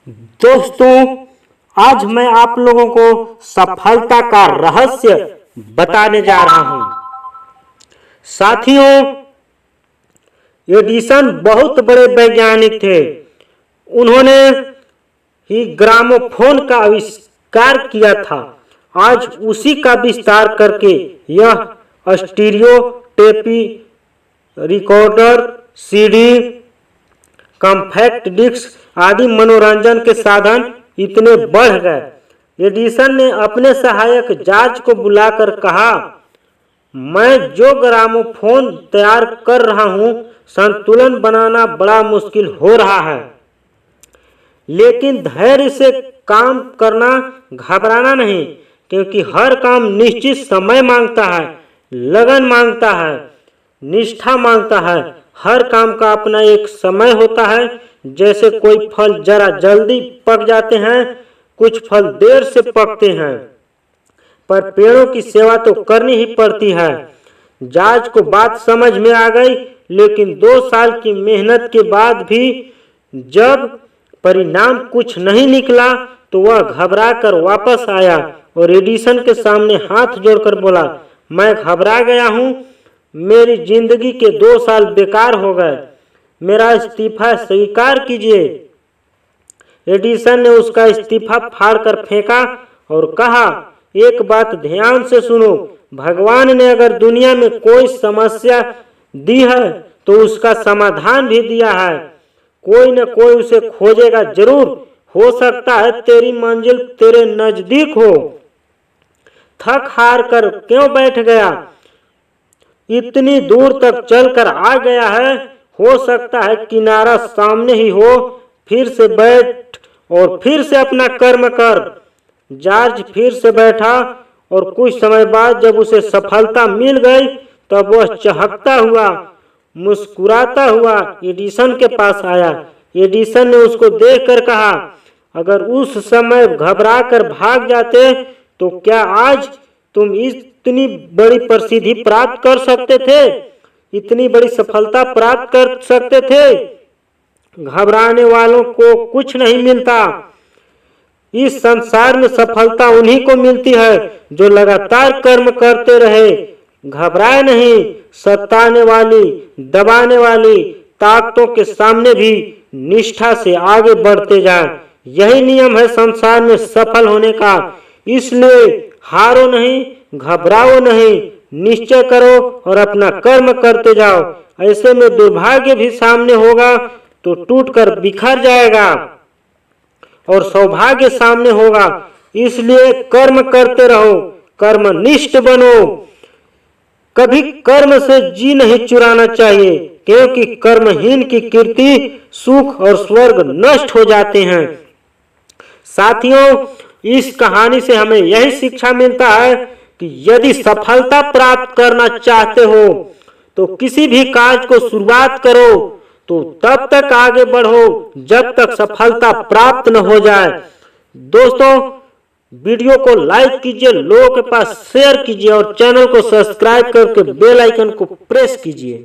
दोस्तों, आज मैं आप लोगों को सफलता का रहस्य बताने जा रहा हूं। साथियों, एडिसन बहुत बड़े वैज्ञानिक थे। उन्होंने ही ग्रामोफोन का आविष्कार किया था। आज उसी का विस्तार करके यह stereo टेपी recorder, CD, compact disc आदि मनोरंजन के साधन इतने बढ़ गए। एडिसन ने अपने सहायक जॉर्ज को बुलाकर कहा, मैं जो ग्रामोफोन तैयार कर रहा हूं, संतुलन बनाना बड़ा मुश्किल हो रहा है, लेकिन धैर्य से काम करना, घबराना नहीं, क्योंकि हर काम निश्चित समय मांगता है, लगन मांगता है, निष्ठा मांगता है। हर काम का अपना एक समय होता है। जैसे कोई फल जरा जल्दी पक जाते हैं, कुछ फल देर से पकते हैं, पर पेड़ों की सेवा तो करनी ही पड़ती है। जॉर्ज को बात समझ में आ गई, लेकिन 2 साल की मेहनत के बाद भी जब परिणाम कुछ नहीं निकला तो वह घबराकर वापस आया और एडिसन के सामने हाथ जोड़कर बोला, मैं घबरा गया हूं, मेरी जिंदगी के 2 साल बेकार हो गए, मेरा इस्तीफा स्वीकार कीजिए। एडिसन ने उसका इस्तीफा फाड़कर फेंका और कहा, एक बात ध्यान से सुनो, भगवान ने अगर दुनिया में कोई समस्या दी है तो उसका समाधान भी दिया है। कोई न कोई उसे खोजेगा जरूर। हो सकता है तेरी मंजिल तेरे नजदीक हो। थक हार कर क्यों बैठ गया? इतनी दूर तक चलकर आ गया है, हो सकता है किनारा सामने ही हो। फिर से बैठ और फिर से अपना कर्म कर। जॉर्ज फिर से बैठा और कुछ समय बाद जब उसे सफलता मिल गई, तब वह चहकता हुआ, मुस्कुराता हुआ एडिसन के पास आया। एडिसन ने उसको देखकर कहा, अगर उस समय घबराकर भाग जाते तो क्या आज तुम इतनी बड़ी प्रसिद्धि प्राप्त कर सकते थे? इतनी बड़ी सफलता प्राप्त कर सकते थे? घबराने वालों को कुछ नहीं मिलता। इस संसार में सफलता उन्हीं को मिलती है जो लगातार कर्म करते रहे, घबराए नहीं। सताने वाली, दबाने वाली ताकतों के सामने भी निष्ठा से आगे बढ़ते जाएं। यही नियम है संसार में सफल होने का। इसलिए हारो नहीं, घबराओ नहीं, निश्चय करो और अपना कर्म करते जाओ। ऐसे में दुर्भाग्य भी सामने होगा तो टूटकर बिखर जाएगा और सौभाग्य सामने होगा। इसलिए कर्म करते रहो, कर्मनिष्ठ बनो। कभी कर्म से जी नहीं चुराना चाहिए, क्योंकि कर्महीन की कीर्ति, सुख और स्वर्ग नष्ट हो जाते हैं। साथियों, इस कहानी से हमें यही शिक्षा मिलता है कि यदि सफलता प्राप्त करना चाहते हो तो किसी भी कार्य को शुरुआत करो तो तब तक आगे बढ़ो जब तक सफलता प्राप्त न हो जाए। दोस्तों, वीडियो को लाइक कीजिए, लोगों के पास शेयर कीजिए और चैनल को सब्सक्राइब करके बेल आइकन को प्रेस कीजिए।